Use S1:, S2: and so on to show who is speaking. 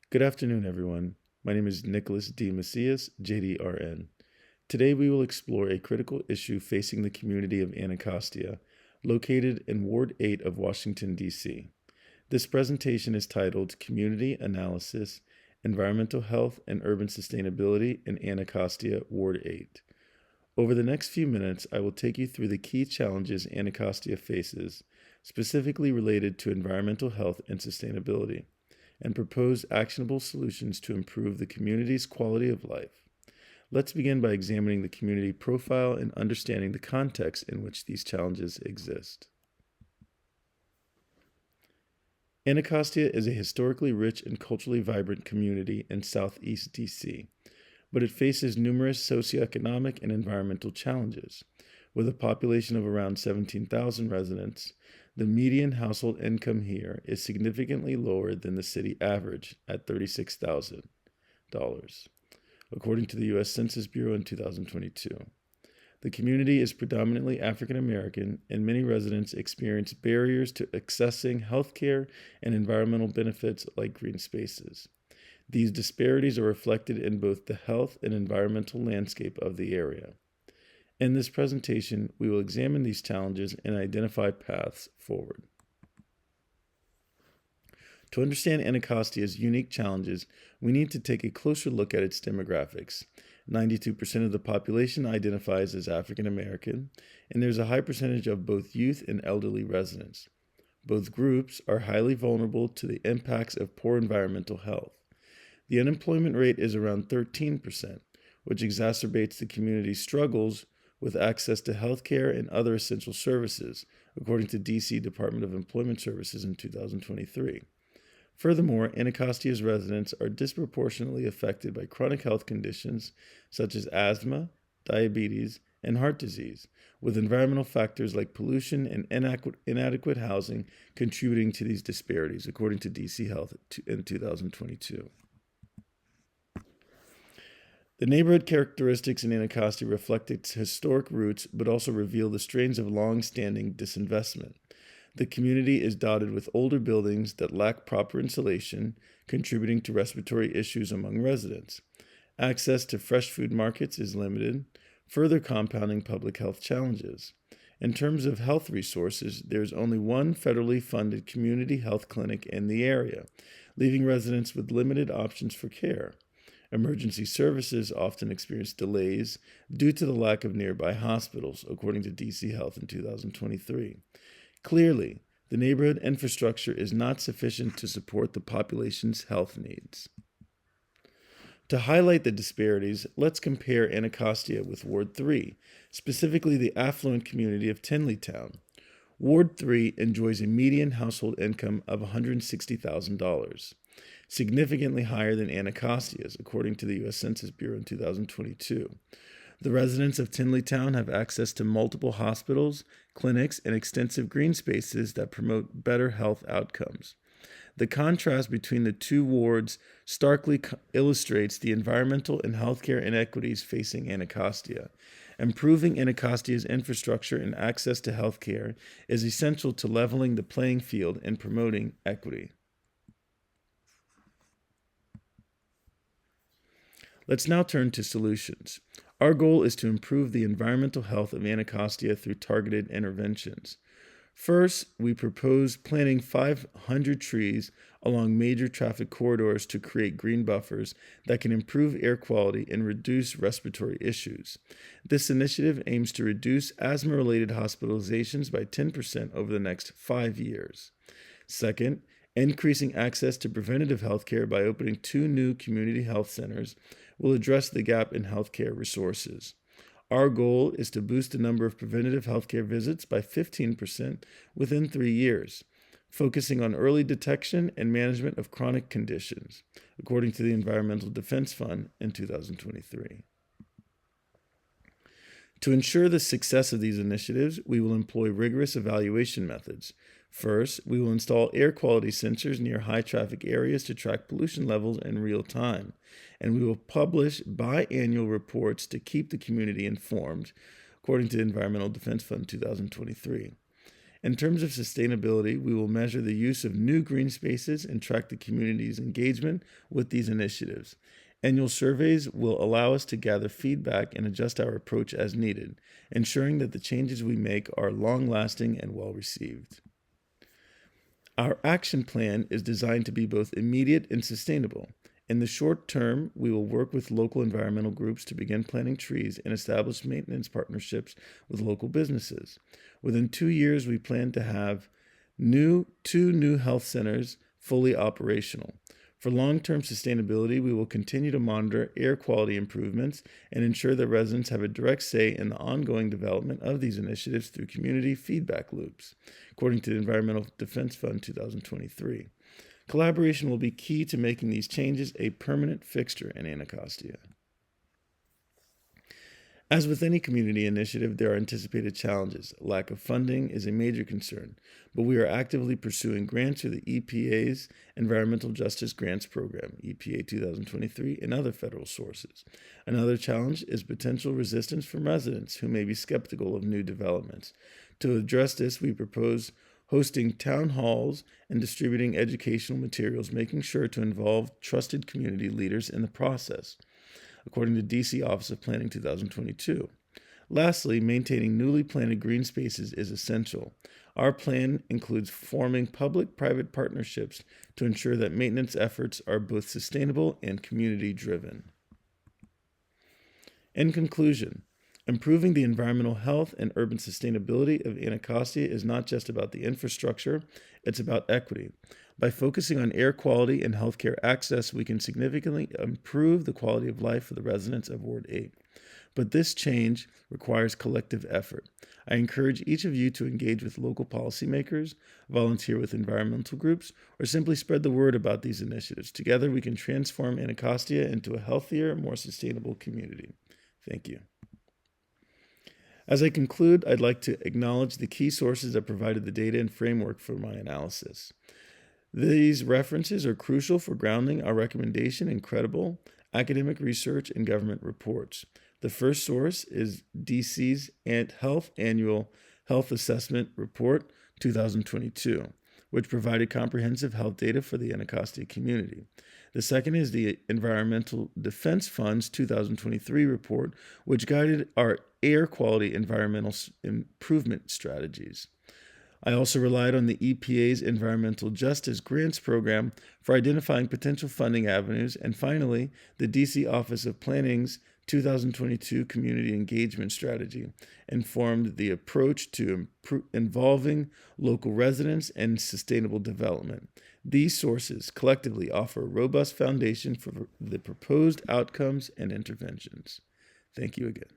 S1: Good afternoon, everyone. My name is Nickolas D. Maceus, JDRN. Today we will explore a critical issue facing the community of Anacostia, located in Ward 8 of Washington, D.C. This presentation is titled Community Analysis, Environmental Health and Urban Sustainability in Anacostia, Ward 8. Over the next few minutes, I will take you through the key challenges Anacostia faces, specifically related to environmental health and sustainability, and propose actionable solutions to improve the community's quality of life. Let's begin by examining the community profile and understanding the context in which these challenges exist. Anacostia is a historically rich and culturally vibrant community in southeast DC, but it faces numerous socioeconomic and environmental challenges. With a population of around 17,000 residents, the median household income here is significantly lower than the city average at $36,000, according to the U.S. Census Bureau in 2022. The community is predominantly African American, and many residents experience barriers to accessing healthcare and environmental benefits like green spaces. These disparities are reflected in both the health and environmental landscape of the area. In this presentation, we will examine these challenges and identify paths forward. To understand Anacostia's unique challenges, we need to take a closer look at its demographics. 92% of the population identifies as African American, and there's a high percentage of both youth and elderly residents. Both groups are highly vulnerable to the impacts of poor environmental health. The unemployment rate is around 13%, which exacerbates the community's struggles with access to health care and other essential services, according to D.C. Department of Employment Services in 2023. Furthermore, Anacostia's residents are disproportionately affected by chronic health conditions such as asthma, diabetes, and heart disease, with environmental factors like pollution and inadequate housing contributing to these disparities, according to D.C. Health in 2022. The neighborhood characteristics in Anacostia reflect its historic roots, but also reveal the strains of long-standing disinvestment. The community is dotted with older buildings that lack proper insulation, contributing to respiratory issues among residents. Access to fresh food markets is limited, further compounding public health challenges. In terms of health resources, there is only one federally funded community health clinic in the area, leaving residents with limited options for care. Emergency services often experience delays due to the lack of nearby hospitals, according to DC Health in 2023. Clearly, the neighborhood infrastructure is not sufficient to support the population's health needs. To highlight the disparities, let's compare Anacostia with Ward 3, specifically the affluent community of Tinleytown. Ward 3 enjoys a median household income of $160,000. Significantly higher than Anacostia's, according to the U.S. Census Bureau in 2022. The residents of Tinleytown have access to multiple hospitals, clinics, and extensive green spaces that promote better health outcomes. The contrast between the two wards starkly illustrates the environmental and healthcare inequities facing Anacostia. Improving Anacostia's infrastructure and access to healthcare is essential to leveling the playing field and promoting equity. Let's now turn to solutions. Our goal is to improve the environmental health of Anacostia through targeted interventions. First, we propose planting 500 trees along major traffic corridors to create green buffers that can improve air quality and reduce respiratory issues. This initiative aims to reduce asthma-related hospitalizations by 10% over the next 5 years. Second, increasing access to preventative health care by opening 2 new community health centers will address the gap in healthcare resources. Our goal is to boost the number of preventative healthcare visits by 15% within 3 years, focusing on early detection and management of chronic conditions, according to the Environmental Defense Fund in 2023. To ensure the success of these initiatives, we will employ rigorous evaluation methods. First, we will install air quality sensors near high-traffic areas to track pollution levels in real time, and we will publish biannual reports to keep the community informed, according to the Environmental Defense Fund 2023. In terms of sustainability, we will measure the use of new green spaces and track the community's engagement with these initiatives. Annual surveys will allow us to gather feedback and adjust our approach as needed, ensuring that the changes we make are long-lasting and well-received. Our action plan is designed to be both immediate and sustainable. In the short term, we will work with local environmental groups to begin planting trees and establish maintenance partnerships with local businesses. Within 2 years, we plan to have two new health centers fully operational. For long-term sustainability, we will continue to monitor air quality improvements and ensure that residents have a direct say in the ongoing development of these initiatives through community feedback loops, according to the Environmental Defense Fund 2023. Collaboration will be key to making these changes a permanent fixture in Anacostia. As with any community initiative, there are anticipated challenges. Lack of funding is a major concern, but we are actively pursuing grants through the EPA's Environmental Justice Grants Program, EPA 2023, and other federal sources. Another challenge is potential resistance from residents who may be skeptical of new developments. To address this, we propose hosting town halls and distributing educational materials, making sure to involve trusted community leaders in the process, according to DC Office of Planning 2022. Lastly, maintaining newly planted green spaces is essential. Our plan includes forming public-private partnerships to ensure that maintenance efforts are both sustainable and community-driven. In conclusion, improving the environmental health and urban sustainability of Anacostia is not just about the infrastructure, it's about equity. By focusing on air quality and healthcare access, we can significantly improve the quality of life for the residents of Ward 8. But this change requires collective effort. I encourage each of you to engage with local policymakers, volunteer with environmental groups, or simply spread the word about these initiatives. Together, we can transform Anacostia into a healthier, more sustainable community. Thank you. As I conclude, I'd like to acknowledge the key sources that provided the data and framework for my analysis. These references are crucial for grounding our recommendation in credible academic research and government reports. The first source is DC's Annual Health Assessment Report 2022, which provided comprehensive health data for the Anacostia community. The second is the Environmental Defense Fund's 2023 report, which guided our air quality environmental improvement strategies. I also relied on the EPA's Environmental Justice Grants Program for identifying potential funding avenues, and finally, the DC Office of Planning's 2022 Community Engagement Strategy informed the approach to involving local residents and sustainable development. These sources collectively offer a robust foundation for the proposed outcomes and interventions. Thank you again.